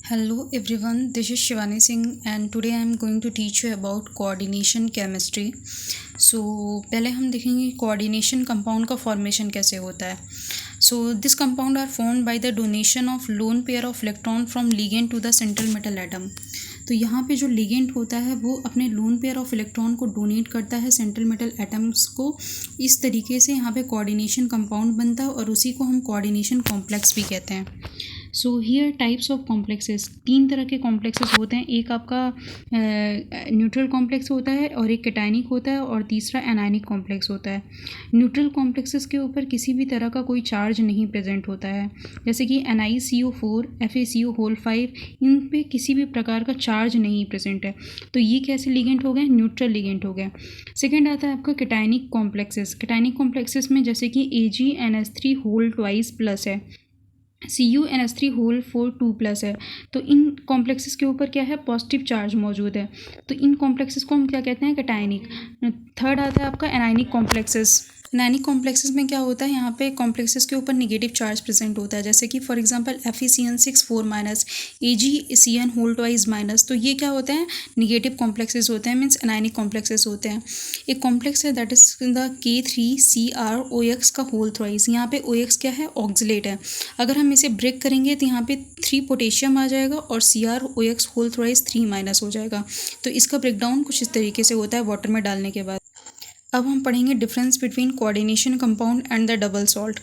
Hello everyone, this is Shivani Singh and today I am going to teach you about coordination chemistry. पहले हम देखेंगे coordination compound का formation कैसे होता है. This compound are formed by the donation of lone pair of electron from ligand to the central metal atom. तो यहाँ पे जो लिगेंड होता है वो अपने लोन पेयर ऑफ इलेक्ट्रॉन को डोनेट करता है सेंट्रल मेटल एटम्स को. इस तरीके से यहाँ पे कोऑर्डिनेशन कंपाउंड बनता है और उसी को हम कोऑर्डिनेशन कॉम्प्लेक्स भी कहते हैं. हियर टाइप्स ऑफ कॉम्प्लेक्सेस, 3 तरह के कॉम्प्लेक्सेस होते हैं. एक आपका न्यूट्रल कॉम्प्लेक्स होता है और एक कैटायनिक होता है और तीसरा एनायनिक कॉम्प्लेक्स होता है. न्यूट्रल कॉम्प्लेक्सेस के ऊपर किसी भी तरह का कोई चार्ज नहीं प्रेजेंट होता है, जैसे कि NiCO4 FeCO5, इन पे किसी भी प्रकार का चार्ज नहीं प्रेजेंट है. तो ये कैसे लिगेंड हो गए? न्यूट्रल लिगेंड हो गए. सेकेंड आता है आपका कैटायनिक कॉम्प्लेक्सेस. कैटायनिक कॉम्प्लेक्सेस में जैसे कि AgNH3 होल ट्वाइस प्लस है, CuNH3 होल 4 2+ है. तो इन कॉम्प्लेक्सेस के ऊपर क्या है? पॉजिटिव चार्ज मौजूद है. तो इन कॉम्प्लेक्सेस को हम क्या कहते हैं? कैटायनिक. थर्ड आता है आपका एनायनिक कॉम्प्लेक्सेस. एनायनिक कॉम्प्लेक्सेस में क्या होता है? यहाँ पे कॉम्प्लेक्सेस के ऊपर नेगेटिव चार्ज प्रेजेंट होता है, जैसे कि for example FeCN6 4-, AgCN whole twice minus. तो ये क्या होते हैं? नेगेटिव कॉम्प्लेक्सेस होते हैं, मीन्स एनायनिक कॉम्प्लेक्सेस होते हैं. एक कॉम्प्लेक्स है दैट इज द K3CrOX का होल थ्राइस. यहाँ पे OX क्या है? ऑक्जिलेट है. अगर हम इसे ब्रेक करेंगे तो यहाँ पे 3 पोटेशियम आ जाएगा और CrOX होल थ्राइस 3- हो जाएगा. तो इसका ब्रेकडाउन कुछ इस तरीके से होता है वाटर में डालने के बाद. अब हम पढ़ेंगे difference between coordination compound and the double salt.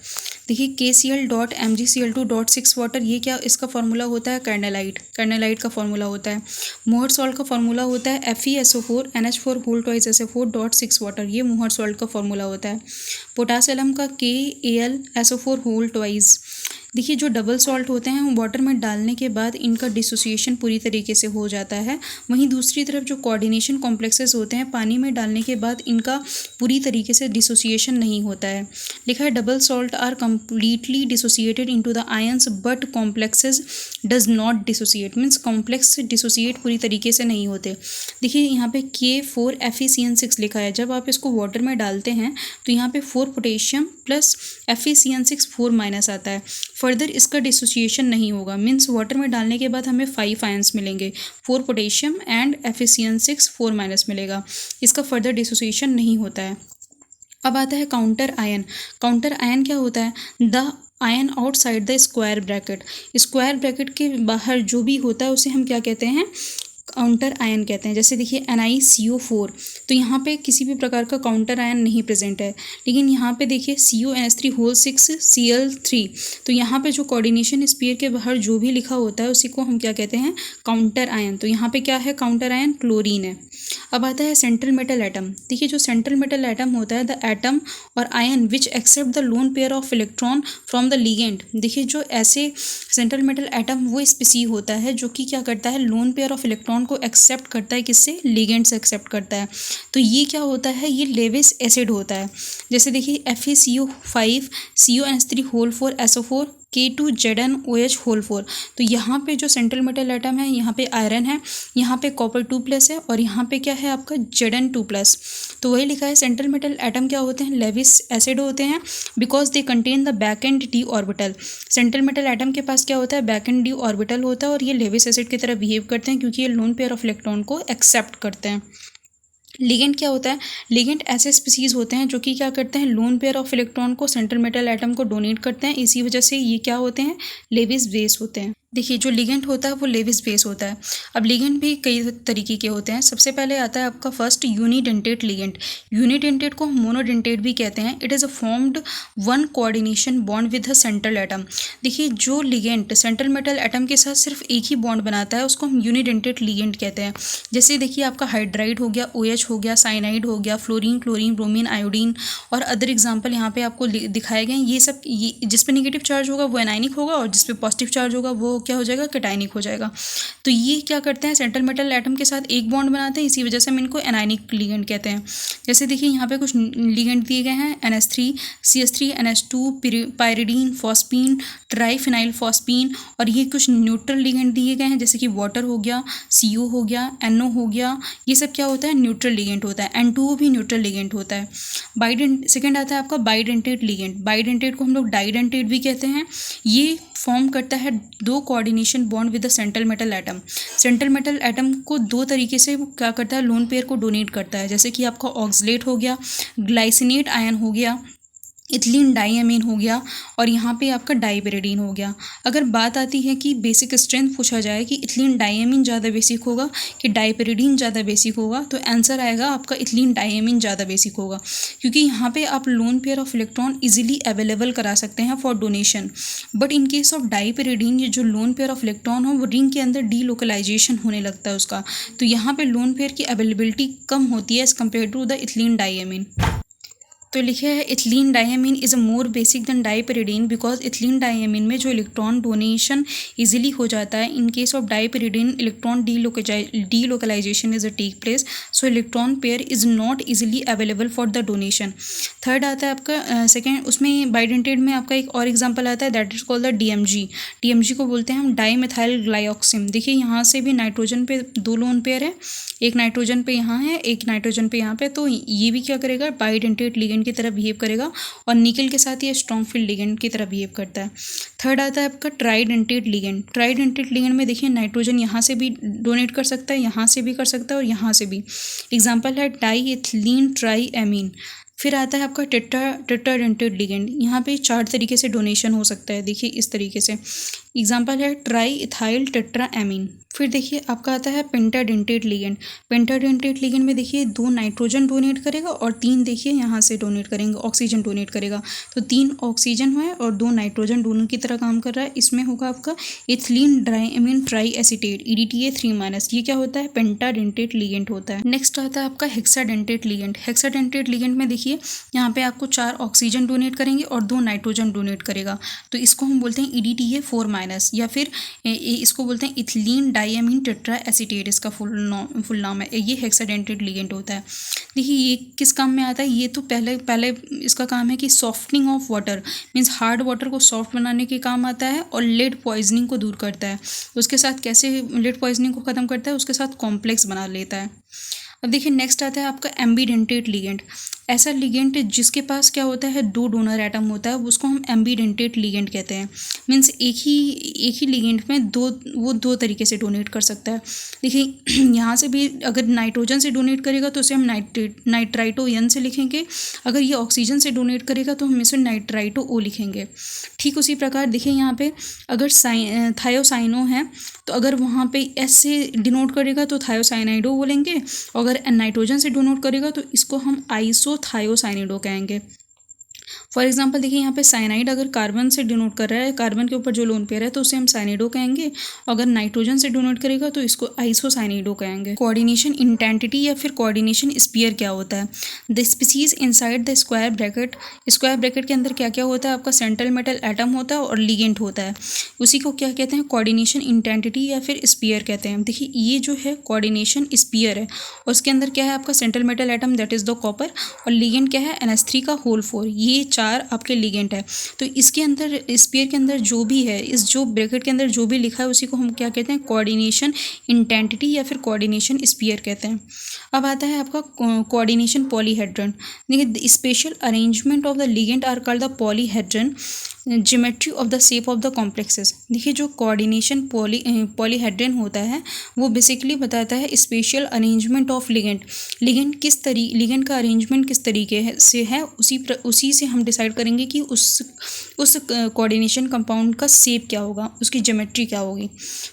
देखिए KCl.MgCl2.6 वाटर, ये क्या इसका फार्मूला होता है? कार्नेलाइट का फार्मूला होता है. मोहर सॉल्ट का फार्मूला होता है FeSO4 NH4 whole twice SO4.6 water, ये मोहर सॉल्ट का फार्मूला होता है. पोटासियम का KAlSO4 होल ट्वाइस. देखिए जो डबल सॉल्ट होते हैं वाटर में डालने के बाद इनका डिसोसिएशन पूरी तरीके से हो जाता है. वहीं दूसरी तरफ जो कोऑर्डिनेशन कॉम्प्लेक्सेस होते हैं पानी में डालने के बाद इनका पूरी तरीके से डिसोसिएशन नहीं होता है. लिखा है double salt are completely dissociated into the ions but complexes does not dissociate, means complex dissociate पूरी तरीके से नहीं होते. देखिए यहाँ पे K4FeCN6 लिखा है. जब आप इसको वाटर में डालते हैं तो यहाँ पे 4 पोटेशियम प्लस FeCN6 4- आता है. फर्दर इसका डिसोसिएशन नहीं होगा, मीन्स वाटर में डालने के बाद हमें 5 आयंस मिलेंगे, 4 पोटेशियम एंड FeCN6 4- मिलेगा. इसका फर्दर डिसोसिएशन नहीं होता है. अब आता है काउंटर आयन. काउंटर आयन क्या होता है? The ion outside the square bracket. Square bracket के बाहर जो भी होता है उसे हम क्या कहते हैं? काउंटर आयन कहते हैं. जैसे देखिए NiCO4, तो यहाँ पे किसी भी प्रकार का काउंटर आयन नहीं प्रेजेंट है. लेकिन यहाँ पे देखिए CuNH3 होल 6 Cl3, तो यहाँ पे जो कोऑर्डिनेशन स्फीयर के बाहर जो भी लिखा होता है उसी को हम क्या कहते हैं? Counter ion. तो यहाँ पे क्या है? काउंटर आयन क्लोरीन है. अब आता है सेंट्रल मेटल एटम. देखिए जो सेंट्रल मेटल एटम होता है द एटम और ion which accept the lone pair of electron from the ligand. देखिए जो ऐसे सेंट्रल मेटल एटम वो स्पीसी होता है जो कि क्या करता है? लोन पेयर ऑफ इलेक्ट्रॉन को एक्सेप्ट करता है. किससे? लिगेंड से एक्सेप्ट करता है. तो ये क्या होता है? ये लेविस एसिड होता है. जैसे देखिए FeCO5 CuNH3 whole 4 SO4 K2ZnOH whole 4. तो यहाँ पे जो सेंट्रल मेटल एटम है यहाँ पे आयरन है, यहाँ पे कॉपर 2+ है और यहाँ पे क्या है आपका Zn2+. तो वही लिखा है सेंट्रल मेटल एटम क्या होते हैं? लेविस एसिड होते हैं because they contain the back and D orbital. Central metal atom के पास क्या होता है? बैक एंड डी ऑर्बिटल होता है और ये लेविस एसिड की तरह बिहेव करते हैं क्योंकि ये लोन पेयर ऑफ इलेक्ट्रॉन को एक्सेप्ट करते हैं. लिगेंड क्या होता है? लिगेंड ऐसे स्पीसीज होते हैं जो कि क्या करते हैं? लोन पेयर ऑफ इलेक्ट्रॉन को सेंट्रल मेटल एटम को डोनेट करते हैं. इसी वजह से ये क्या होते हैं? लेविस बेस होते हैं. देखिए जो लिगेंड होता है वो लेविस बेस होता है. अब लिगेंड भी कई तरीके के होते हैं. सबसे पहले आता है आपका फर्स्ट यूनिडेंटेट लिगेंड. यूनिडेंटेट को हम मोनोडेंटेट भी कहते हैं. It is a formed one coordination bond with the central atom. देखिए जो लिगेंड सेंट्रल मेटल एटम के साथ सिर्फ एक ही बॉन्ड बनाता है उसको हम यूनिडेंटेट लिगेंड कहते हैं. जैसे देखिए आपका हाइड्राइड हो गया, OH हो गया, साइनाइड हो गया, फ्लोरीन, क्लोरीन, ब्रोमीन, आयोडीन और अदर एग्जाम्पल यहाँ पे आपको दिखाए गए. ये सब जिस पे नेगेटिव चार्ज होगा वो एनायनिक होगा और जिस पे पॉजिटिव चार्ज होगा वो क्या हो जाएगा? कैटायनिक हो जाएगा. तो ये क्या करते हैं? सेंट्रल मेटल एटम के साथ एक बॉन्ड बनाते हैं, इसी वजह से हम इनको एनायनिक लिगेंड कहते हैं. जैसे देखिए यहाँ पे कुछ लिगेंड दिए गए हैं NH3 CH3 NH2 pyridine, phosphine, triphenyl phosphine. और ये कुछ न्यूट्रल लिगेंड दिए गए हैं जैसे कि वाटर हो गया, CO हो गया, NO हो गया. ये सब क्या होता है? न्यूट्रल लिगेंड होता है. N2O भी न्यूट्रल लिगेंड होता है. सेकेंड आता है आपका बाइडेंटेट लिगेंड. बाइडेंटेट को हम लोग डाइडेंटेट भी कहते हैं. ये फॉर्म करता है 2 coordination bond with the central metal atom. Central metal atom को दो तरीके से वो क्या करता है, लोन पेयर को डोनेट करता है, जैसे कि आपका ऑक्सलेट हो गया, ग्लाइसिनेट आयन हो गया, इथिलीन डाइअमीन हो गया, और यहाँ पे आपका डाइपेरिडीन हो गया। अगर बात आती है कि बेसिक स्ट्रेंथ पूछा जाए कि इथिलीन डाइअमीन ज़्यादा बेसिक होगा कि डाइपेरिडीन ज़्यादा बेसिक होगा, तो आंसर आएगा आपका इथिलीन डाइअमीन ज़्यादा बेसिक होगा, क्योंकि यहाँ पे आप lone pair of electron easily available करा सकते हैं for donation. But in case of dipyridine, ये जो लोन पेयर ऑफ इलेक्ट्रॉन हो वो रिंग के अंदर डीलोकलाइजेशन होने लगता है उसका, तो यहाँ पे लोन पेयर की अवेलेबिलिटी कम होती है as compare to the ethylene diamine. तो लिखे है ethylene diamine is a more basic than dipyridine because ethylene diamine में जो इलेक्ट्रॉन डोनेशन इजीली हो जाता है। In case of dipyridine electron delocalization is a take place, so electron pair is not easily available for the donation. Third आता है आपका second, उसमें bidentate में आपका एक और एग्जाम्पल आता है that is called the DMG। DMG को बोलते हैं हम डाई मिथाइल ग्लाइऑक्सिम। देखिए यहाँ से भी नाइट्रोजन पे दो लोन पेयर है, एक नाइट्रोजन पे यहाँ है, एक नाइट्रोजन पे यहाँ पे, तो ये भी क्या करेगा, बाइडेंटेड लिगेंड की तरह बिहेव करेगा, और निकल के साथ ये स्ट्रॉन्ग फील्ड लिगेंड की तरह बिहेव करता है। थर्ड आता है आपका ट्राइडेंटेड लिगेंड। ट्राइडेंटेड लिगेंड में देखिए नाइट्रोजन यहाँ से भी डोनेट कर सकता है, यहाँ से भी कर सकता है, और यहाँ से भी। एग्जाम्पल है डाई इथिलीन ट्राईएमीन। फिर आता है आपका टेट्राडेंटेड लिगेंड। यहाँ पे 4 तरीके से डोनेशन हो सकता है, देखिए इस तरीके से। एग्जाम्पल है ट्राई इथाइल टेट्राएमीन। फिर देखिए आपका आता है पेंटाडेंटेड लिगेंड। पेंटाडेंटेड लिगेंड में देखिए 2 नाइट्रोजन डोनेट करेगा और 3 देखिए यहाँ से डोनेट करेंगे, ऑक्सीजन डोनेट करेगा, तो 3 ऑक्सीजन हुए और 2 नाइट्रोजन डोनर की तरह काम कर रहा है। इसमें होगा आपका इथिलीन डाइअमीन ट्राई एसीटेट EDTA3-। ये क्या होता है, पेंटाडेंटेड लिगेंड होता है। नेक्स्ट आता है आपका हेक्साडेंटेड लिगेंड। हेक्साडेंटेड लिगेंड में देखिए यहाँ पे आपको 4 ऑक्सीजन डोनेट करेंगे और 2 नाइट्रोजन डोनेट करेगा, तो इसको हम बोलते हैं EDTA4-, या फिर इसको बोलते हैं इथिलीन डाइअमीन टेट्रा एसीटेट, इसका फुल नाम है। ये हेक्साडेंटेड लिगेंड होता है। देखिए ये किस काम में आता है, ये तो पहले इसका काम है कि softening of water, means hard water को सॉफ्ट बनाने के काम आता है, और लेड पॉइजनिंग को दूर करता है। उसके साथ कैसे लेड पॉइजनिंग को ख़त्म करता है, उसके साथ कॉम्प्लेक्स बना लेता है। अब देखिए नेक्स्ट आता है आपका एम्बीडेंटेड लिगेंड। ऐसा लिगेंड जिसके पास क्या होता है, 2 डोनर एटम होता है, उसको हम एम्बीडेंटेड लिगेंड कहते हैं। मीन्स एक ही लिगेंड में वो दो तरीके से डोनेट कर सकता है। देखिए यहाँ से भी अगर नाइट्रोजन से डोनेट करेगा तो उसे हम नाइट्राइटो N से लिखेंगे, अगर ये ऑक्सीजन से डोनेट करेगा तो हम इसे नाइट्राइटो O लिखेंगे। ठीक उसी प्रकार देखिए यहाँ पे अगर थायोसाइनो है तो अगर वहाँ पे S से डिनोट करेगा तो थायोसाइनाइडो बोलेंगे, और अगर नाइट्रोजन से डोनेट करेगा तो इसको हम आइसोथायोसाइनिडो कहेंगे। फॉर एग्जांपल देखिए यहाँ पे साइनाइड अगर कार्बन से डिनोट कर रहा है, कार्बन के ऊपर जो लोन पेयर है तो उसे हम साइनिडो कहेंगे, और अगर नाइट्रोजन से डोनेट करेगा तो इसको आइसोसाइनिडो कहेंगे। कोऑर्डिनेशन इंटेंसिटी या फिर कोऑर्डिनेशन स्पीयर क्या होता है, the species inside the square bracket. Square bracket के अंदर क्या क्या होता है, आपका सेंट्रल मेटल एटम होता है और लिगेंड होता है, उसी को क्या कहते हैं, कोऑर्डिनेशन इंटेंसिटी या फिर स्पीयर कहते हैं। देखिए ये जो है कोऑर्डिनेशन स्पीयर है, और उसके अंदर क्या है आपका central metal atom that is the copper, और लिगेंड क्या है NH3 का होल 4, ये 4 आपके लिगेंड है। तो इसके अंदर स्पीयर के अंदर जो भी है, इस जो ब्रैकेट के अंदर जो भी लिखा है उसी को हम क्या कहते हैं, कोऑर्डिनेशन इंटेंसिटी या फिर कोऑर्डिनेशन स्पीयर कहते हैं। अब आता है आपका कोऑर्डिनेशन पॉलीहेड्रन। देखिए special arrangement of the ligand are called the polyhedron, geometry of the shape of the complexes. देखिए जो कोऑर्डिनेशन पॉलीहेड्रन होता है वो बेसिकली बताता है special arrangement of ligand. Ligand का अरेंजमेंट किस तरीके से है, उसी से हम डिसाइड करेंगे कि उस कोऑर्डिनेशन कंपाउंड का शेप क्या होगा, उसकी ज्योमेट्री क्या होगी।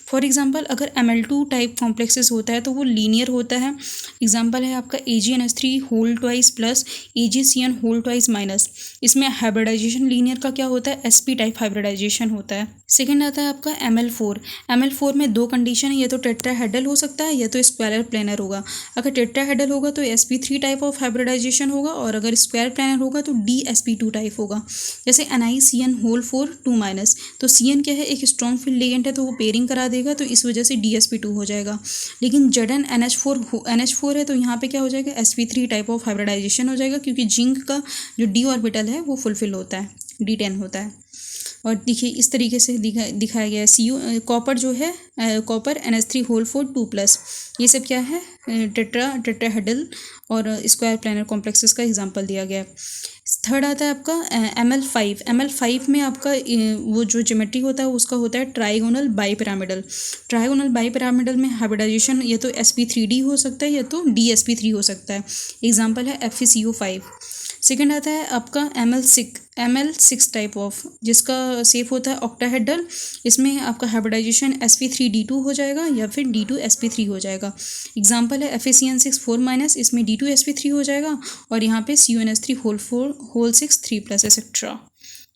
फॉर एग्जांपल अगर Ml2 टाइप कॉम्प्लेक्सेस होता है तो वो लीनियर होता है। एग्जांपल है आपका AgNH3 whole twice plus AgCN whole twice minus. इसमें हाइब्रिडाइजेशन लीनियर का क्या होता है, sp टाइप हाइब्रिडाइजेशन होता है। सेकेंड आता है आपका ML4। ML4 में 2 कंडीशन है, या तो टेट्राहेड्रल हो सकता है या तो स्क्वायर प्लेनर होगा। अगर टेट्राहेड्रल होगा तो sp3 टाइप ऑफ हाइब्रिडाइजेशन होगा, और अगर स्क्वायर प्लेनर होगा तो dsp2 टाइप होगा। जैसे NiCN होल 4 2-, तो CN क्या है, एक स्ट्रॉन्ग फील्ड लिगेंड है तो वो पेयरिंग करा देगा, तो इस वजह से dsp2 हो जाएगा। लेकिन ZnNH4 है तो यहाँ पे क्या हो जाएगा, sp3 टाइप ऑफ हाइब्रिडाइजेशन हो जाएगा, क्योंकि जिंक का जो d ऑर्बिटल है वो फुलफिल होता है, D10 होता है। और देखिए इस तरीके से दिखाया गया है। कॉपर जो है कॉपर NH3 होल 4 2+, ये सब क्या है टेट्राहेड्रल और स्क्वायर प्लानर कॉम्प्लेक्सेस का एग्जांपल दिया गया है। थर्ड आता है आपका ML5 में आपका वो जो ज्योमेट्री होता है उसका होता है ट्राइगोनल बाईपिरामिडल में हाइब्रिडाइजेशन या तो sp3d हो सकता है या तो dsp3 हो सकता है। एग्जांपल है FeCO5। सेकेंड आता है आपका ML6 टाइप ऑफ, जिसका शेप होता है ऑक्टाहेड्रल। इसमें आपका हाइब्रिडाइजेशन sp3d2 हो जाएगा या फिर d2sp3 हो जाएगा। एग्जांपल है FeCN6 4-, इसमें d2sp3 हो जाएगा और यहाँ पे CuNH3 होल 6 3+ एक्सेट्रा।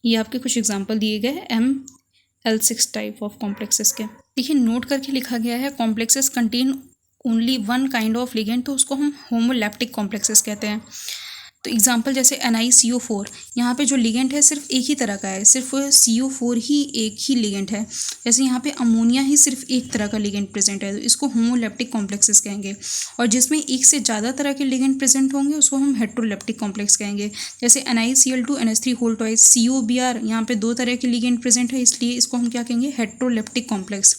ये आपके कुछ एग्जांपल दिए गए ML6 टाइप ऑफ कॉम्प्लेक्सेस के। देखिए नोट करके लिखा गया है complexes contain only one kind of ligand, तो उसको हम होमोलैप्टिक कॉम्प्लेक्सेस कहते हैं। तो एग्जांपल जैसे NiCO4, यहाँ पे जो लिगेंड है सिर्फ एक ही तरह का है, सिर्फ CO4 ही एक ही लिगेंड है। जैसे यहाँ पे अमोनिया ही सिर्फ एक तरह का लिगेंड प्रेजेंट है, तो इसको होमोलैप्टिक कॉम्प्लेक्सेस कहेंगे। और जिसमें एक से ज़्यादा तरह के लिगेंड प्रेजेंट होंगे उसको हम हेट्रोलैप्टिक कॉम्प्लेक्स कहेंगे। जैसे NiCl2 NH3 whole twice COBr, यहाँ पे 2 तरह के लिगेंड प्रेजेंट है, इसलिए इसको हम क्या कहेंगे, हेट्रोलैप्टिक कॉम्प्लेक्स।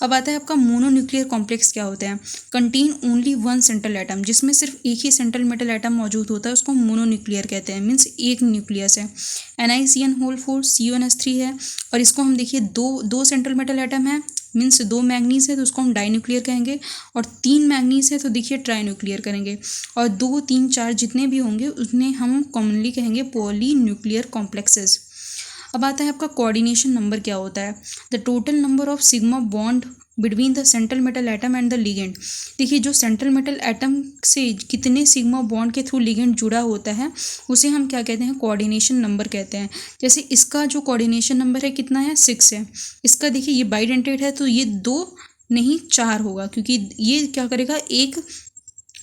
अब आता है आपका मोनोन्यूक्लियर कॉम्प्लेक्स क्या होता है, contain only one central atom, जिसमें सिर्फ एक ही सेंट्रल मेटल एटम मौजूद होता है, उसको मोनोन्यूक्लियर कहते हैं, मीन्स एक न्यूक्लियस है। NiCN होल 4 CuNH3 है और इसको हम देखिए दो सेंट्रल मेटल एटम है, मीन्स 2 मैग्नीज है तो उसको हम डाइन्यूक्लियर कहेंगे, और 3 मैग्नीज है तो देखिए ट्राइन्यूक्लियर करेंगे, और 2 3 4 जितने भी होंगे उन्हें हम कॉमनली कहेंगे पॉलीन्यूक्लियर कॉम्प्लेक्सेस। अब आता है आपका कोऑर्डिनेशन नंबर क्या होता है, the total number of sigma bond between the central metal atom and the ligand. देखिए जो सेंट्रल मेटल एटम से कितने सिग्मा बॉन्ड के थ्रू लिगेंड जुड़ा होता है उसे हम क्या कहते हैं, कोऑर्डिनेशन नंबर कहते हैं। जैसे इसका जो कोऑर्डिनेशन नंबर है कितना है, 6 है। इसका देखिए ये बाइडेंटेट है तो ये 2 नहीं 4 होगा, क्योंकि ये क्या करेगा,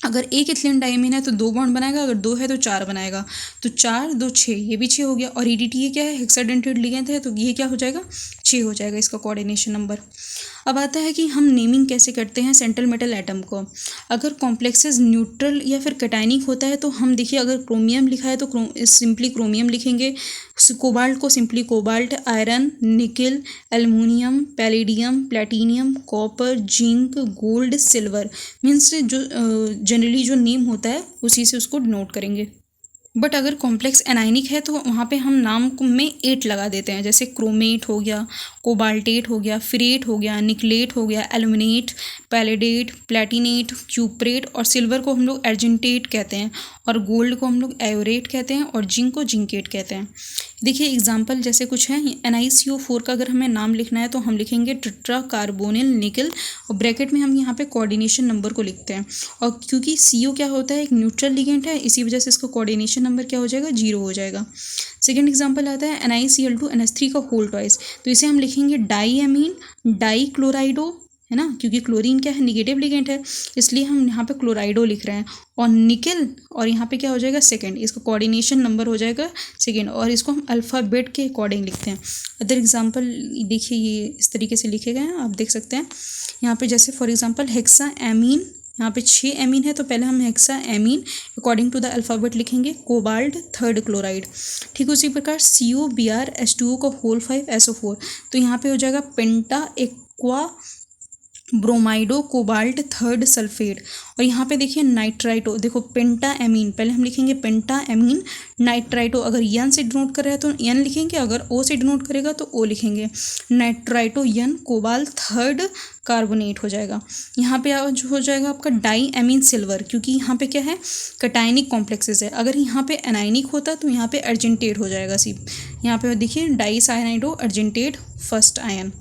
अगर एक इथिलीन डाइमीन है तो 2 बॉन्ड बनाएगा, अगर 2 है तो 4 बनाएगा, तो 4 2 6, ये भी 6 हो गया। और EDT ये क्या है, हेक्साडेंटेट लिगेंड है, तो ये क्या हो जाएगा, 6 हो जाएगा इसका कोऑर्डिनेशन नंबर। अब आता है कि हम नेमिंग कैसे करते हैं सेंट्रल मेटल एटम को। अगर कॉम्प्लेक्सेस न्यूट्रल या फिर कैटायनिक होता है तो हम देखिए अगर क्रोमियम लिखा है तो सिंपली क्रोमियम लिखेंगे, कोबाल्ट को सिंपली कोबाल्ट, आयरन, निकल, aluminium, palladium, platinum, copper, zinc, gold, silver, means जो जनरली जो नेम होता है उसी से उसको डिनोट करेंगे। बट अगर कॉम्प्लेक्स एनाइनिक है तो वहाँ पे हम नाम में 8 लगा देते हैं, जैसे क्रोमेट हो गया, कोबाल्टेट हो गया, फिरेट हो गया, निकलेट हो गया, एल्यूमिनेट, पैलेडेट, प्लेटिनेट, क्यूप्रेट, और सिल्वर को हम लोग अर्जेंटेट कहते हैं, और गोल्ड को हम लोग एयोरेट कहते हैं, और जिंक को जिंकेट कहते हैं। देखिए एग्जाम्पल जैसे कुछ हैं, NiCO4 का अगर हमें नाम लिखना है तो हम लिखेंगे टेट्रा कार्बोनिल निकल, और ब्रैकेट में हम यहाँ पे कोऑर्डिनेशन नंबर को लिखते हैं। और क्योंकि CO क्या होता है, एक न्यूट्रल लिगेंड है, इसी वजह से इसका कोऑर्डिनेशन नंबर क्या हो जाएगा, 0 हो जाएगा। सेकेंड एग्जाम्पल आता है NiCl2 NH3 का होल ट्वाइस, तो इसे हम लिखेंगे डाईएमीन डाईक्लोराइडो, है ना, क्योंकि क्लोरीन क्या है, निगेटिव लिगेंड है, इसलिए हम यहाँ पे क्लोराइडो लिख रहे हैं। और निकल, और यहाँ पे क्या हो जाएगा, सेकंड, इसका कोऑर्डिनेशन नंबर हो जाएगा सेकंड, और इसको हम अल्फ़ाबेट के अकॉर्डिंग लिखते हैं। अदर एग्जांपल देखिए ये इस तरीके से लिखे गए हैं, आप देख सकते हैं यहाँ पे, जैसे फॉर एग्जांपल हेक्सा एमीन, यहाँ पे 6 एमीन है तो पहले हम hexa amine according to the alphabet लिखेंगे, कोबाल्ट 3rd क्लोराइड। ठीक उसी प्रकार COBr H2O का होल 5 SO4, तो यहाँ पे हो जाएगा पेंटा एक्वा ब्रोमाइडो कोबाल्ट 3rd सल्फेट। और यहाँ पे देखिए नाइट्राइटो, देखो पेंटा एमीन, पहले हम लिखेंगे पेंटा एमीन नाइट्राइटो, अगर एन से डिनोट कर रहा है तो एन लिखेंगे, अगर ओ से डिनोट करेगा तो ओ लिखेंगे, nitrito N cobalt 3rd carbonate हो जाएगा। यहाँ पे जो हो जाएगा आपका डाई एमीन सिल्वर, क्योंकि यहाँ पे क्या है, कैटायनिक कॉम्प्लेक्सेस है, अगर यहाँ पे एनाइनिक होता तो यहाँ पे अर्जेंटेट हो जाएगा सिर्फ। यहाँ पे देखिए डाई साइनाइडो अर्जेंटेट फर्स्ट आयन,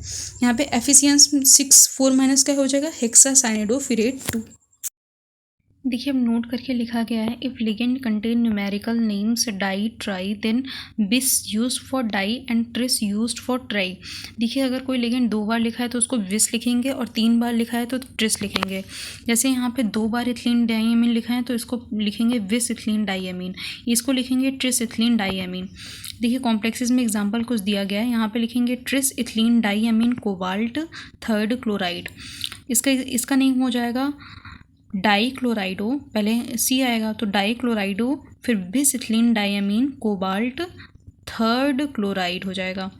यहाँ पे FeCN6 4- का हो जाएगा हेक्सा साइनाइडो फिरेट 2। देखिए अब नोट करके लिखा गया है, if ligand contain numerical names di tri then bis use for di and tris use for tri. देखिए अगर कोई लिगेंड 2 बार लिखा है तो उसको विस लिखेंगे, और 3 बार लिखा है तो ट्रिस लिखेंगे। जैसे यहाँ पे 2 बार इथिलीन डाइएमीन लिखा है तो इसको लिखेंगे विस इथिलीन डाइएमीन, इसको लिखेंगे ट्रिस इथिलीन डाइएमीन। देखिए कॉम्प्लेक्सेस में एग्जांपल कुछ दिया गया है, यहाँ पे लिखेंगे tris ethylene diamine cobalt 3rd chloride, इसका नेम हो जाएगा डाईक्लोराइडो, पहले C आएगा तो डाईक्लोराइडो, फिर बिस ethylene diamine cobalt third chloride हो जाएगा।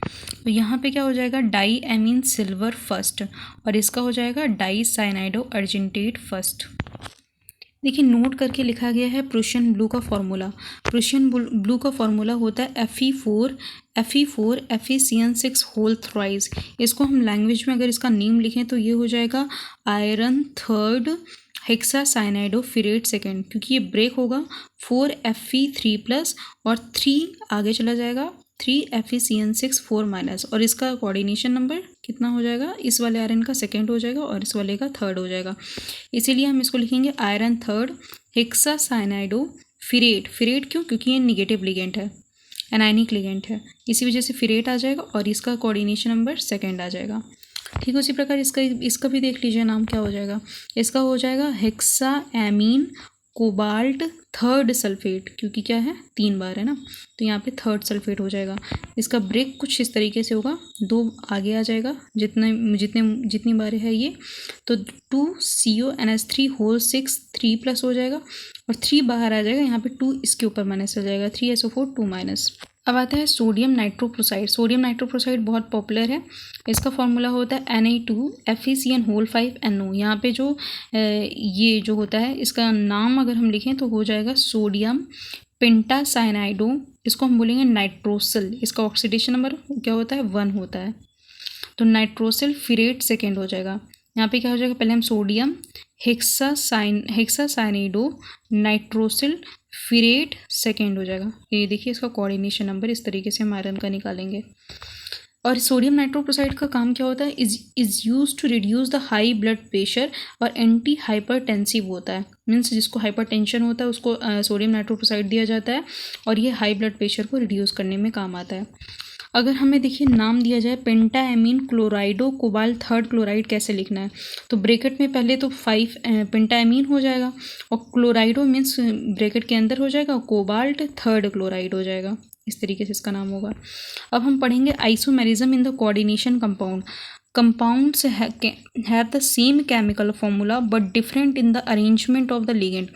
तो यहाँ पे क्या हो जाएगा, डाई एमीन सिल्वर फर्स्ट, और इसका हो जाएगा डाई साइनाइडो अर्जेंटेट फर्स्ट। देखिए नोट करके लिखा गया है प्रूशियन ब्लू का फॉर्मूला। प्रूशियन ब्लू का फॉर्मूला होता है Fe4 FeCN6 होल थ्राइस। इसको हम लैंग्वेज में अगर इसका नेम लिखें तो ये हो जाएगा आयरन थर्ड हेक्सासाइनाइडोफिरेट सेकेंड, क्योंकि ये ब्रेक होगा 4Fe3+ और 3 आगे चला जाएगा 3FeCN6 4-, और इसका कोऑर्डिनेशन नंबर कितना हो जाएगा, इस वाले आयरन का सेकेंड हो जाएगा और इस वाले का थर्ड हो जाएगा। इसीलिए हम इसको लिखेंगे आयरन थर्ड हेक्सासाइनाइडोफिरेट। फिरेट क्यों, क्योंकि ये निगेटिव लिगेंड है, एनायनिक लिगेंड है, इसी वजह से फिरेट आ जाएगा और इसका कोऑर्डिनेशन नंबर सेकेंड आ जाएगा। ठीक है, उसी प्रकार इसका भी देख लीजिए नाम क्या हो जाएगा। इसका हो जाएगा हेक्साएमीन कोबाल्ट थर्ड सल्फेट, क्योंकि क्या है 3 बार है ना, तो यहाँ पे थर्ड सल्फेट हो जाएगा। इसका ब्रेक कुछ इस तरीके से होगा, 2 आगे आ जाएगा जितनी बार है ये, तो 2CONH3 होल 6 3+ हो जाएगा और 3 बाहर आ जाएगा, यहाँ पे 2 इसके ऊपर माइनस हो जाएगा, 3SO4 2-। अब आता है सोडियम नाइट्रोप्रोसाइड। सोडियम नाइट्रोप्रोसाइड बहुत पॉपुलर है। इसका फॉर्मूला होता है Na2FeCN होल 5NO। यहाँ पे जो ये जो होता है इसका नाम अगर हम लिखें तो हो जाएगा सोडियम पेंटासाइनाइडो, इसको हम बोलेंगे नाइट्रोसिल। इसका ऑक्सीडेशन नंबर क्या होता है 1 होता है, तो नाइट्रोसिल फिरेट सेकेंड हो जाएगा। यहाँ पे क्या हो जाएगा, पहले हम सोडियम हेक्सासाइनाइडो नाइट्रोसिल फिरेट सेकेंड हो जाएगा। ये देखिए इसका कोऑर्डिनेशन नंबर इस तरीके से हम आयरन का निकालेंगे। और सोडियम नाइट्रोप्रोसाइड का काम क्या होता है, is use to reduce the high blood pressure और एंटी हाइपरटेंसिव होता है। मीन्स जिसको हाइपरटेंशन होता है उसको सोडियम नाइट्रोप्रोसाइड दिया जाता है और ये हाई ब्लड प्रेशर को रिड्यूस करने में काम आता है। अगर हमें देखिए नाम दिया जाए पेंटाएमीन क्लोराइडो कोबाल्ट थर्ड क्लोराइड, कैसे लिखना है, तो ब्रैकेट में पहले तो 5 पेंटाएमीन हो जाएगा और क्लोराइडो मीन्स ब्रैकेट के अंदर हो जाएगा, कोबाल्ट थर्ड क्लोराइड हो जाएगा, इस तरीके से इसका नाम होगा। अब हम पढ़ेंगे isomerism in the coordination compound. Compounds have the same chemical formula but different in the arrangement of the ligand।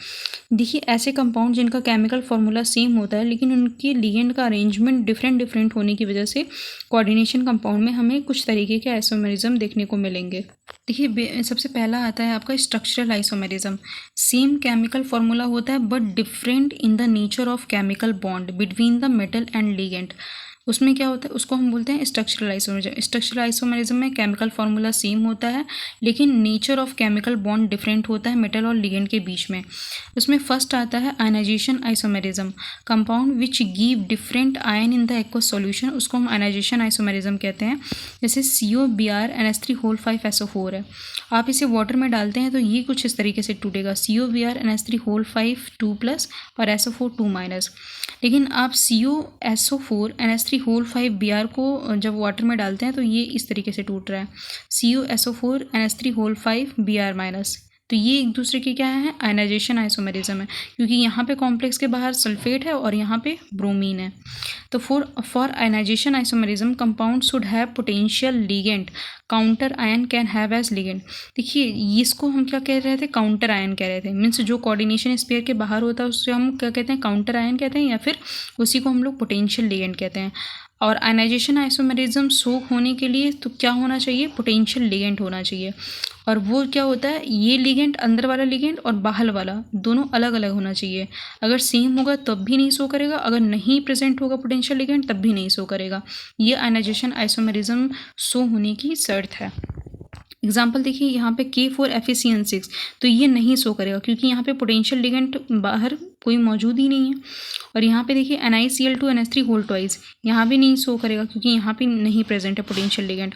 देखिए ऐसे कंपाउंड जिनका केमिकल फार्मूला सेम होता है लेकिन उनके लिगेंड का अरेंजमेंट डिफरेंट होने की वजह से कोऑर्डिनेशन कंपाउंड में हमें कुछ तरीके के आइसोमेरिज्म देखने को मिलेंगे। देखिए सबसे पहला आता है आपका structural isomerism. Same chemical formula होता है but different in the nature of chemical bond between the metal and ligand. उसमें क्या होता है, उसको हम बोलते हैं स्ट्रक्चरल आइसोमेरिज्म। स्ट्रक्चरल आइसोमेरिज्म में केमिकल फार्मूला सेम होता है लेकिन nature of chemical bond different होता है मेटल और लिगेंड के बीच में। उसमें फर्स्ट आता है ionisation isomerism. Compound which give different ion in the aqueous solution, उसको हम आयनाइजेशन आइसोमेरिज्म कहते हैं। जैसे COBr NH3 होल 5 SO4 है, आप इसे वाटर में डालते हैं तो ये कुछ इस तरीके से टूटेगा, COBr NH3 होल 5 2+ और SO4 2-। लेकिन आप COSO4 NH3 होल 5 Br को जब वाटर में डालते हैं तो ये इस तरीके से टूट रहा है, COSO4 NH3 होल 5 Br-। तो ये एक दूसरे के क्या है, आयनाइजेशन आइसोमेरिज्म है, क्योंकि यहाँ पे कॉम्प्लेक्स के बाहर सल्फेट है और यहाँ पे ब्रोमीन है। तो for ionisation isomerism compound should have potential ligand, counter ion can have as ligand. देखिए इसको हम क्या कह रहे थे, काउंटर आयन कह रहे थे। मीन्स जो कोऑर्डिनेशन स्पेयर के बाहर होता है उससे हम क्या कहते हैं, काउंटर आयन कहते हैं, या फिर उसी को हम लोग पोटेंशियल लिगेंड कहते हैं। और आयनाइजेशन आइसोमेरिज्म शो होने के लिए तो क्या होना चाहिए, पोटेंशियल लिगेंड होना चाहिए। और वो क्या होता है, ये लिगेंड अंदर वाला लिगेंड और बाहर वाला दोनों अलग अलग होना चाहिए। अगर सेम होगा तब भी नहीं शो करेगा, अगर नहीं प्रेजेंट होगा पोटेंशियल लिगेंड तब भी नहीं शो करेगा। ये आयनाइजेशन आइसोमेरिज्म शो होने की शर्त है। एग्जाम्पल देखिए यहाँ पे K4 FeCN6, तो ये नहीं शो करेगा क्योंकि यहाँ पे पोटेंशियल लिगेंड बाहर कोई मौजूद ही नहीं है। और यहाँ पे देखिए NiCl2 NH3 होल 2, यहाँ भी नहीं शो करेगा क्योंकि यहाँ पे नहीं प्रेजेंट है पोटेंशियल लिगेंड।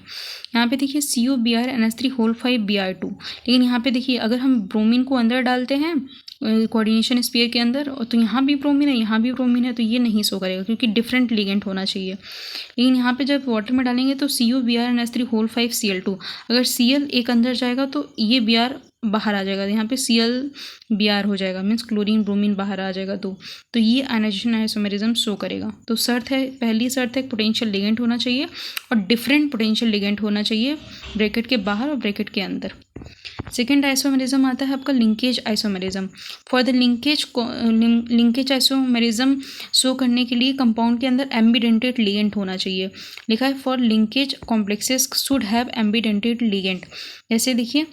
यहाँ पे देखिए COBr NH3 होल 5 Br2, लेकिन यहाँ पे देखिए अगर हम ब्रोमीन को अंदर डालते हैं कोऑर्डिनेशन स्पेयर के अंदर तो यहाँ भी ब्रोमीन है यहाँ भी ब्रोमीन है, तो ये नहीं शो करेगा क्योंकि डिफरेंट लिगेंड होना चाहिए। लेकिन यहाँ पे जब वाटर में डालेंगे तो COBr NH3 होल 5 Cl2, अगर Cl एक अंदर जाएगा तो ये Br बाहर आ जाएगा, यहाँ पे ClBr हो जाएगा, मीन्स क्लोरीन ब्रोमीन बाहर आ जाएगा। तो ये आयनाइजेशन आइसोमेरिज्म शो करेगा। तो शर्त है, पहली शर्त है पोटेंशियल लिगेंड होना चाहिए और डिफरेंट पोटेंशियल लिगेंड होना चाहिए ब्रैकेट के बाहर और ब्रैकेट के अंदर। सेकेंड आइसोमेरिज्म आता है आपका linkage isomerism. For the linkage isomerism show करने के लिए कंपाउंड के अंदर एम्बिडेंटेड लिगेंड होना चाहिए। लिखा है for linkage complexes should have ambidentate ligand. जैसे देखिए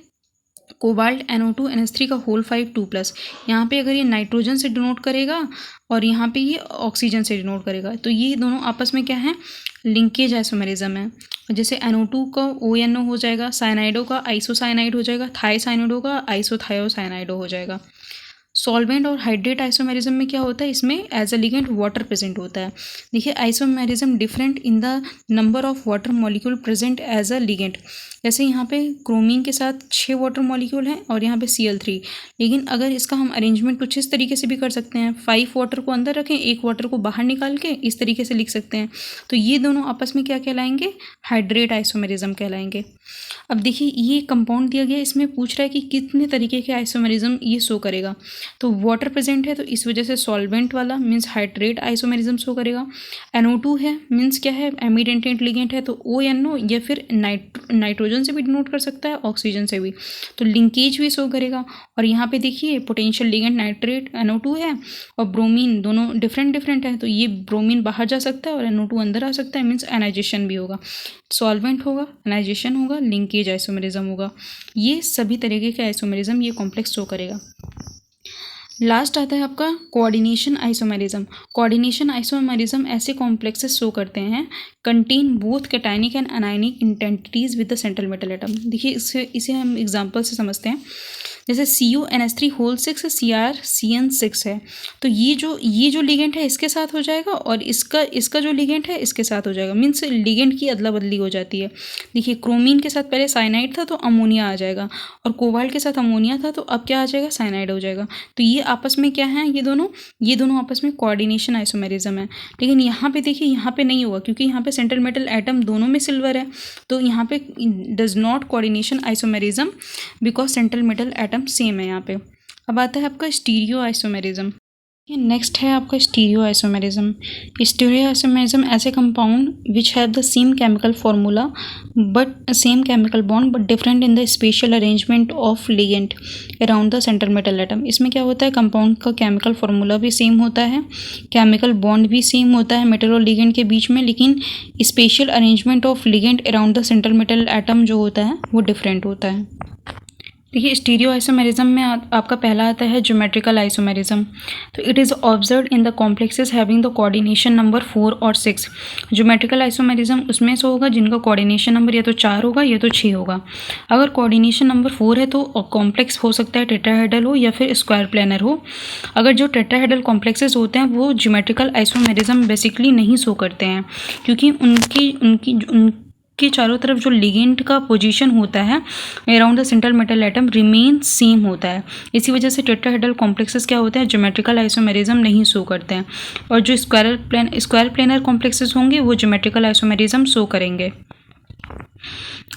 कोबाल्ट NO2 NH3 का होल 5 2+, यहाँ पे अगर ये नाइट्रोजन से डिनोट करेगा और यहाँ पे ये ऑक्सीजन से डिनोट करेगा, तो ये दोनों आपस में क्या है, लिंकेज आइसोमेरिज्म है। जैसे NO2 का ONO हो जाएगा, साइनाइडो का आइसोसाइनाइड हो जाएगा, थाईसाइनाइडो का आइसोथायोसाइनाइडो हो जाएगा। सॉल्वेंट और हाइड्रेट आइसोमेरिज्म में क्या होता है, इसमें as a ligand water present होता है। देखिए isomerism different in the number of water molecule present as a ligand. जैसे यहाँ पे क्रोमीन के साथ 6 वाटर मॉलिक्यूल हैं और यहाँ पे Cl3, लेकिन अगर इसका हम अरेंजमेंट कुछ इस तरीके से भी कर सकते हैं, 5 वाटर को अंदर रखें, 1 वाटर को बाहर निकाल के इस तरीके से लिख सकते हैं। तो ये दोनों आपस में क्या कहलाएंगे, हाइड्रेट आइसोमेरिज्म कहलाएंगे। अब देखिए ये कंपाउंड दिया गया, इसमें पूछ रहा है कि कितने तरीके के आइसोमेरिज्म ये शो करेगा। तो वाटर प्रेजेंट है तो इस वजह से सॉल्वेंट वाला मीन्स हाइड्रेट आइसोमेरिज्म शो करेगा। NO2 है मीन्स क्या है, एमिडेंटेड लिगेंड है, तो ONO या फिर नाइट्रोजन से भी डिनोट कर सकता है, ऑक्सीजन से भी, तो लिंकेज भी शो करेगा। और यहाँ पे देखिए पोटेंशियल लिगेंड नाइट्रेट NO2 है और ब्रोमीन, दोनों डिफरेंट है, तो ये ब्रोमीन बाहर जा सकता है और NO2 अंदर आ सकता है, मीन्स एनाइजेशन भी होगा। सॉल्वेंट होगा, एनाइजेशन होगा, लिंकेज आइसोमेरिज्म होगा। ये सभी तरीके के आइसोमेरिज्म ये कॉम्प्लेक्स शो करेगा। लास्ट आता है आपका कोऑर्डिनेशन आइसोमेरिज्म। कोऑर्डिनेशन आइसोमेरिज्म ऐसे कॉम्प्लेक्सेस शो करते हैं contain both cationic and anionic intensities with the central metal atom. देखिए इसे हम एग्जांपल से समझते हैं। जैसे CuNH3 होल 6 CrCN6 है, तो ये जो लिगेंड है इसके साथ हो जाएगा और इसका जो लिगेंड है इसके साथ हो जाएगा, मीन्स लिगेंड की अदला बदली हो जाती है। देखिए क्रोमीन के साथ पहले साइनाइड था तो अमोनिया आ जाएगा, और कोबाल्ट के साथ अमोनिया था तो अब क्या आ जाएगा, साइनाइड हो जाएगा। तो ये आपस में क्या है, ये दोनों आपस में कोऑर्डिनेशन आइसोमेरिज्म है। लेकिन यहाँ पे देखिए, यहाँ पे नहीं होगा क्योंकि यहाँ पे सेंट्रल मेटल एटम दोनों में सिल्वर है, तो यहाँ पे does not coordination isomerism because central metal atom same है यहाँ पे। अब आता है आपका स्टीरियो आइसोमेरिज्म। नेक्स्ट है आपका स्टीरियो आइसोमेरिज्म। स्टीरियो आइसोमेरिज्म ऐसे compound which have the same chemical formula but same chemical bond but different in the special arrangement of ligand around the central metal atom. इसमें क्या होता है, compound का chemical formula भी same होता है, chemical bond भी सेम होता है मेटल और लिगेंड के बीच में, लेकिन special arrangement of ligand around the central metal atom जो होता है वो डिफरेंट होता है। देखिए स्टीरियो आइसोमेरिज्म में आपका पहला आता है ज्योमेट्रिकल आइसोमेरिज्म। तो it is observed in the complexes having the coordination number 4 और 6। ज्योमेट्रिकल आइसोमेरिज्म उसमें से होगा जिनका कोऑर्डिनेशन नंबर या तो 4 होगा या तो 6 होगा। अगर कोऑर्डिनेशन नंबर 4 है तो कॉम्प्लेक्स हो सकता है टेट्राहेड्रल हो या फिर स्क्वायर प्लेनर हो। अगर जो टेट्राहेड्रल कॉम्प्लेक्सेस होते हैं वो ज्योमेट्रिकल आइसोमेरिज्म बेसिकली नहीं शो करते हैं, क्योंकि उनके चारों तरफ जो लिगेंड का पोजीशन होता है around the central metal atom remain same होता है। इसी वजह से टेट्राहेड्रल कॉम्प्लेक्सेस क्या होते हैं, ज्योमेट्रिकल आइसोमेरिज्म नहीं शो करते हैं, और जो स्क्वायर प्लेनर कॉम्प्लेक्सेस होंगे वो ज्योमेट्रिकल आइसोमेरिज्म शो करेंगे।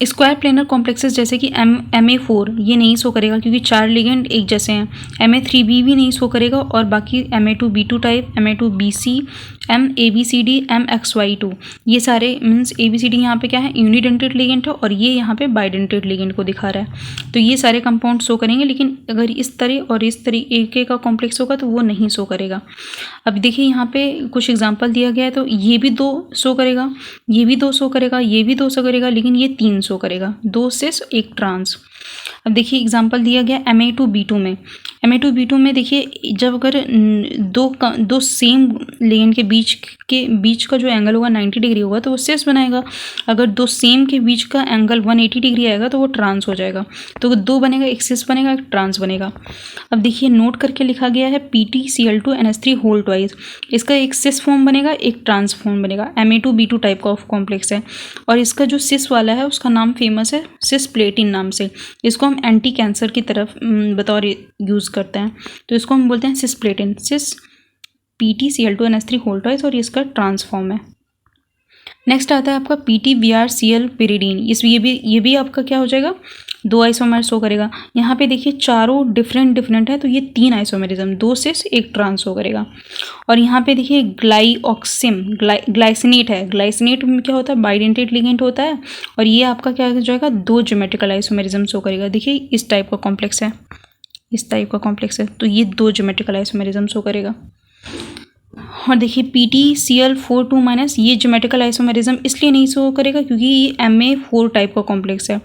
स्क्वायर प्लेनर कॉम्प्लेक्सेस जैसे कि Ma4 ये नहीं शो करेगा क्योंकि 4 लिगेंड एक जैसे हैं। Ma3b भी नहीं शो करेगा, और बाकी Ma2b2 type, Ma2bc, MABCD, MXY2 ये सारे मीन्स ABCD यहाँ पे क्या है, यूनिडेंटेड लिगेंड है, और ये यहाँ पे बाइडेंटेड लिगेंड को दिखा रहा है। तो ये सारे कंपाउंड शो करेंगे, लेकिन अगर इस तरह और इस तरीके का कॉम्प्लेक्स होगा तो वो नहीं शो करेगा। अब देखिए यहाँ पे कुछ एग्जाम्पल दिया गया है, तो ये भी 2 शो करेगा, ये भी 2 शो करेगा, ये भी 2 शो करेगा, लेकिन ये 3 शो करेगा, 2 सिस 1 ट्रांस। अब देखिए एग्जांपल दिया गया Ma2b2 में। Ma2b2 में देखिए जब अगर दो सेम लिगेंड के बीच का जो एंगल होगा 90 डिग्री होगा तो वो सिस बनाएगा। अगर 2 सेम के बीच का एंगल 180 डिग्री आएगा तो वो ट्रांस हो जाएगा। तो 2 बनेगा, एक सिस बनेगा, एक ट्रांस बनेगा। अब देखिए नोट करके लिखा गया है PtCl2NH3 होल ट्वाइस। इसका एक सिस फॉर्म बनेगा, एक ट्रांस फॉर्म बनेगा। Ma2b2 टाइप का कॉम्प्लेक्स है, और इसका जो सिस वाला है उसका नाम फेमस है सिस्प्लेटिन नाम से। इसको हम एंटी कैंसर की तरफ बतौर यूज़ करते हैं, तो इसको हम बोलते हैं सिस्प्लेटिन, PtCl2NH3 होल ट्वाइस, और इसका ट्रांसफॉर्म है। नेक्स्ट आता है आपका PTBrCl pyridine। ये भी आपका क्या हो जाएगा, 2 आइसोमर शो करेगा। यहाँ पे देखिए चारों डिफरेंट है, तो ये 3 आइसोमेरिज्म, 2 सिस 1 ट्रांस शो करेगा। और यहाँ पे देखिए ग्लाइसिनेट है। ग्लाइसिनेट में क्या होता है, बाइडेंटेट लिगेंड होता है, और ये आपका क्या हो जाएगा, 2 ज्योमेट्रिकल आइसोमेरिज्म शो करेगा। देखिए इस टाइप का कॉम्प्लेक्स है, तो ये 2 ज्योमेट्रिकल आइसोमेरिज्म शो करेगा। और देखिए PTCl42- ये ज्योमेट्रिकल आइसोमेरिज्म इसलिए नहीं शो करेगा क्योंकि ये Ma4 टाइप का कॉम्प्लेक्स है,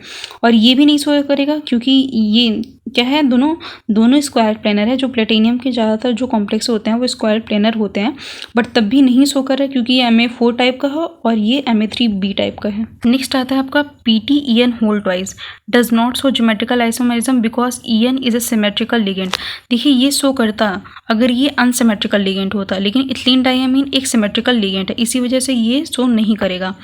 और ये भी नहीं शो करेगा क्योंकि ये क्या है, दोनों स्क्वायर प्लेनर है। जो प्लेटिनियम के ज़्यादातर जो कॉम्प्लेक्स होते हैं वो स्क्वायर प्लेनर होते हैं, बट तब भी नहीं शो कर रहा है क्योंकि ये Ma4 टाइप का है और ये Ma3b टाइप का है। नेक्स्ट आता है आपका PTEN whole twice does not show geometrical isomerism because EN is a symmetrical ligand. देखिए ये शो करता अगर ये अनसिमेट्रिकल लिगेंड होता, लेकिन इथिलीन डायमीन एक सिमेट्रिकल लिगेंड है, इसी वजह से ये शो नहीं करेगा।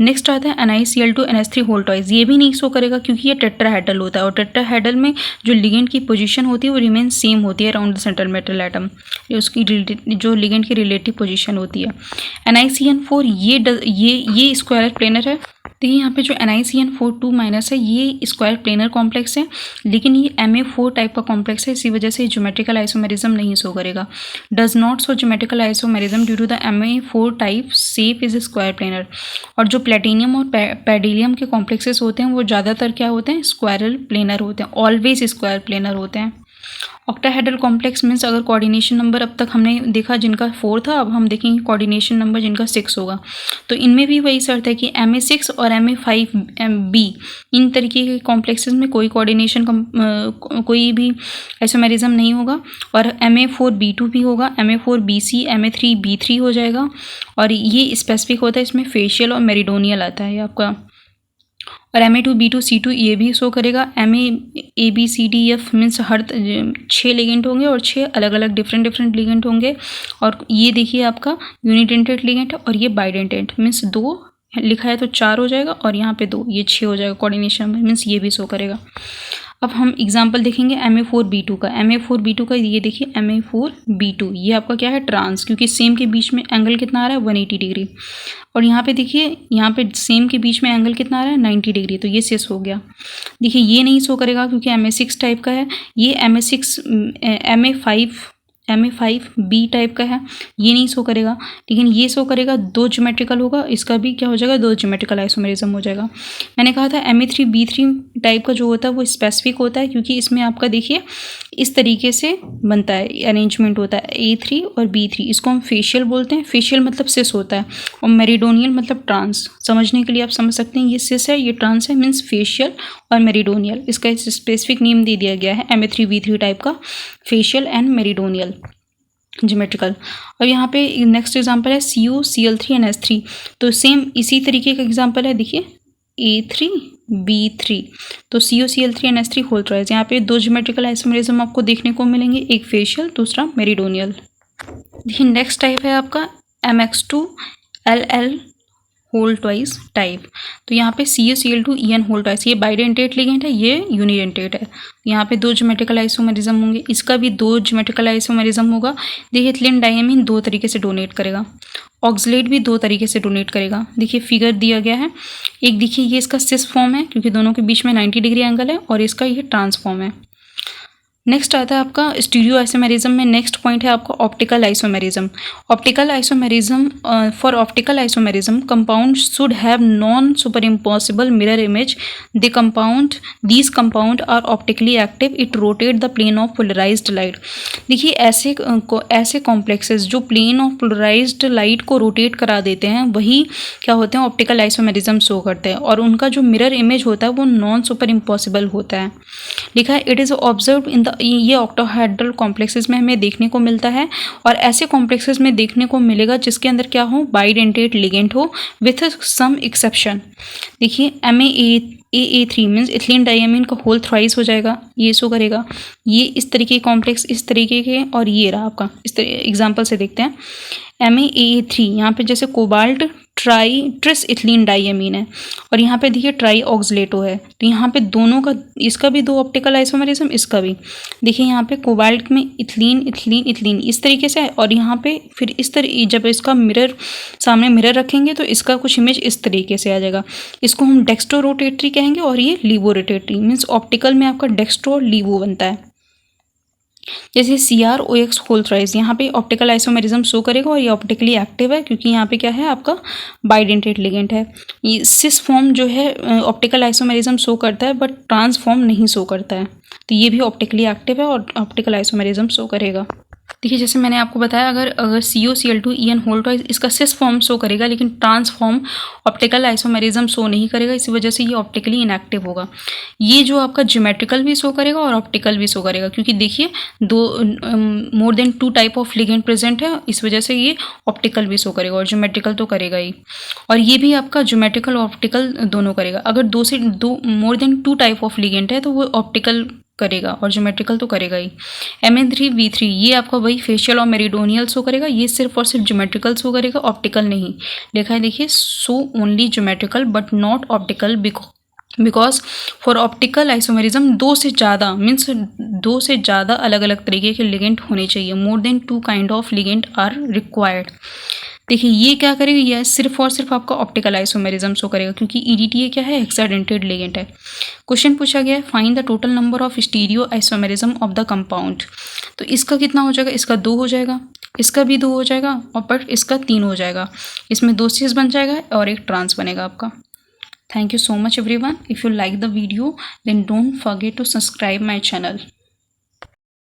नेक्स्ट आता है NiCl2NH3 होल ट्वाइस। ये भी नहीं शो करेगा क्योंकि ये टेट्राहेड्रल होता है, और टेट्राहेड्रल में जो लिगेंड की पोजीशन होती है वो रिमेन सेम होती है around the central metal atom, उसकी जो लिगेंड की रिलेटिव पोजीशन होती है। NiCN4 ये स्क्वायर प्लेनर है। देखिए यहाँ पे जो NiCN42- है ये स्क्वायर प्लेनर कॉम्प्लेक्स है, लेकिन ये Ma4 टाइप का कॉम्प्लेक्स है, इसी वजह से ज्योमेट्रिकल आइसोमेरिज्म नहीं शो करेगा। Does not show geometrical isomerism due to the Ma4 type shape is square planar. और जो प्लेटिनियम और पैडिलियम के कॉम्प्लेक्सेस होते हैं वो ज़्यादातर क्या होते हैं, स्क्वायरल प्लेनर होते हैं, ऑलवेज स्क्वायर प्लेनर होते हैं। ऑक्टाहेड्रल कॉम्प्लेक्स मीन्स अगर कोऑर्डिनेशन नंबर अब तक हमने देखा जिनका 4 था, अब हम देखेंगे कोऑर्डिनेशन नंबर जिनका 6 होगा। तो इनमें भी वही शर्त है कि Ma6 और Ma5b इन तरीके के कॉम्प्लेक्सेस में कोई कोऑर्डिनेशन कोई भी आइसोमेरिज्म नहीं होगा, और Ma4b2 भी होगा, Ma4bc Ma3b3 हो जाएगा। और ये स्पेसिफिक होता है, इसमें फेशियल और मेरिडोनियल आता है आपका। और Ma2b2c2 ये भी शो करेगा। MAABCDF मीन्स हर 6 लिगेंड होंगे और 6 अलग अलग डिफरेंट लिगेंड होंगे। और ये देखिए आपका यूनिडेंटेड लिगेंड है, और ये बाइडेंटेड मीन्स 2 लिखा है तो 4 हो जाएगा, और यहाँ पे 2 ये 6 हो जाएगा कोऑर्डिनेशन मीन्स ये भी शो करेगा। अब हम एग्जाम्पल देखेंगे Ma4b2 का। Ma4b2 का ये देखिए Ma4b2 ये आपका क्या है, ट्रांस, क्योंकि सेम के बीच में एंगल कितना आ रहा है 180 डिग्री, और यहाँ पे देखिए यहाँ पे सेम के बीच में एंगल कितना आ रहा है 90 डिग्री, तो ये सिस हो गया। देखिए ये नहीं शो करेगा क्योंकि Ma6 टाइप का है, ये Ma5b टाइप का है, ये नहीं शो करेगा। लेकिन ये शो करेगा 2 ज्योमेट्रिकल होगा, इसका भी क्या हो जाएगा, 2 ज्योमेट्रिकल आइसोमेरिज्म हो जाएगा। मैंने कहा था Ma3b3 टाइप का जो होता है वो स्पेसिफिक होता है क्योंकि इसमें आपका देखिए इस तरीके से बनता है, अरेंजमेंट होता है A3 और B3, इसको हम फेशियल बोलते हैं। फेशियल मतलब सिस होता है, और मेरिडोनियल मतलब ट्रांस। समझने के लिए आप समझ सकते हैं ये सिस है ये ट्रांस है, मीन्स फेशियल और मेरिडोनियल, इसका स्पेसिफिक नेम दे दिया गया है Ma3b3 टाइप का, फेशियल एंड मेरिडोनियल ज्योमेट्रिकल। और यहाँ पे नेक्स्ट एग्जांपल है CuCl3NH3, तो सेम इसी तरीके का एग्जांपल है। देखिए A3B3, तो CuCl3NH3 होल ट्वाइस। यहाँ पे 2 ज्योमेट्रिकल आइसोमेरिज्म आपको देखने को मिलेंगे, एक फेशियल दूसरा मेरिडोनियल। देखिए नेक्स्ट टाइप है आपका MX2Ll होल ट्वाइस टाइप। तो यहाँ पे CuCl2En होल ट्वाइस, ये बाइडेंटेट लिगेंड है, ये यूनिडेंटेट है। यहाँ पे 2 ज्योमेट्रिकल आइसोमेरिज्म होंगे, इसका भी 2 ज्योमेट्रिकल आइसोमेरिज्म होगा। देखिए इथिलीन डायमीन 2 तरीके से डोनेट करेगा, ऑक्सलेट भी 2 तरीके से डोनेट करेगा। देखिए फिगर दिया गया है, एक देखिए ये इसका सिस फॉर्म है क्योंकि दोनों के बीच में 90 डिग्री एंगल है, और इसका ये ट्रांसफॉर्म है। नेक्स्ट आता है आपका स्टीरियो आइसोमेरिज्म में नेक्स्ट पॉइंट है आपका optical isomerism. Optical isomerism for optical isomerism compound should have non super impossible mirror image. These compound are optically active, it rotate the plane of polarised light. देखिए ऐसे complexes जो plane of polarised light को rotate करा देते हैं वही क्या होते हैं, ऑप्टिकल आइसोमेरिज्म शो करते हैं, और उनका जो मिरर इमेज होता है वो नॉन सुपर इम्पॉसिबल होता है। लिखा है it is observe in the, ये ऑक्टाहेड्रल कॉम्प्लेक्सेस में हमें देखने को मिलता है, और ऐसे कॉम्प्लेक्सेस में देखने को मिलेगा जिसके अंदर क्या हो, बाइडेंटेट लिगेंड हो विथ सम एक्सेप्शन। देखिए MAA3 मीन्स इथिलीन डायमीन का होल थ्राइस हो जाएगा, ये शो करेगा। ये इस तरीके कॉम्प्लेक्स इस तरीके के, और ये रहा आपका, इस तरह एग्जाम्पल से देखते हैं। MAA3 यहाँ पे जैसे कोबाल्ट ट्रिस इथिलीन डाइअमीन है और यहाँ पे देखिए ट्राई ऑक्सलेटो है। तो यहाँ पे दोनों का, इसका भी 2 ऑप्टिकल आइसोमेरिज्म, इसका भी देखिए यहाँ पे कोबाल्ट में इथिलीन इथिलीन इथिलीन इस तरीके से है और यहाँ पे फिर इस तरह जब इसका मिरर सामने मिरर रखेंगे तो इसका कुछ इमेज इस तरीके से आ जाएगा। इसको हम डेक्स्ट्रो रोटेटरी कहेंगे और ये लीवो रोटेटरी, मीन्स ऑप्टिकल में आपका डेक्स्ट्रो और लीवो बनता है। जैसे CrOX होल थ्राइस, यहाँ पे ऑप्टिकल आइसोमेरिज्म शो करेगा और ये ऑप्टिकली एक्टिव है क्योंकि यहाँ पे क्या है आपका बाइडेंटेट लिगेंड है। ये सिस फॉर्म जो है ऑप्टिकल आइसोमेरिज्म शो करता है बट ट्रांसफॉर्म नहीं शो करता है, तो ये भी ऑप्टिकली एक्टिव है और ऑप्टिकल आइसोमेरिज्म शो करेगा। देखिए जैसे मैंने आपको बताया, अगर COCl2En होल ट्वाइस इसका सिस फॉर्म शो करेगा लेकिन ट्रांसफॉर्म ऑप्टिकल आइसोमेरिज्म शो नहीं करेगा, इसी वजह से ये ऑप्टिकली इनएक्टिव होगा। ये जो आपका ज्योमेट्रिकल भी शो करेगा और ऑप्टिकल भी शो करेगा क्योंकि देखिए मोर than 2 type of ligand present है, इस वजह से ये ऑप्टिकल भी शो करेगा और ज्योमेट्रिकल तो करेगा ही। और ये भी आपका ज्योमेट्रिकल और ऑप्टिकल दोनों करेगा। अगर मोर देन 2 टाइप ऑफ लिगेंड है तो वो ऑप्टिकल करेगा और ज्योमेट्रिकल तो करेगा ही। Mn3V3 ये आपका वही फेशियल और मेरिडोनियल शो करेगा, ये सिर्फ और सिर्फ ज्योमेट्रिकल शो करेगा, ऑप्टिकल नहीं। लिखा है देखिए, show only geometrical but not optical because for optical isomerism 2 से ज़्यादा मीन्स 2 से ज़्यादा अलग अलग तरीके के लिगेंड होने चाहिए। More than 2 kind of ligand are required. देखिए ये क्या करेगा, यह सिर्फ और सिर्फ आपका ऑप्टिकल आइसोमेरिज्म शो करेगा क्योंकि EDTA क्या है, हेक्साडेंटेड लिगेंड है। क्वेश्चन पूछा गया है find the total number of stereo isomerism of the compound. तो इसका कितना हो जाएगा, इसका 2 हो जाएगा, इसका भी 2 हो जाएगा और बट इसका 3 हो जाएगा। इसमें 2 सीस बन जाएगा और एक ट्रांस बनेगा आपका। Thank you so much everyone. If you like the video then don't forget to subscribe my channel.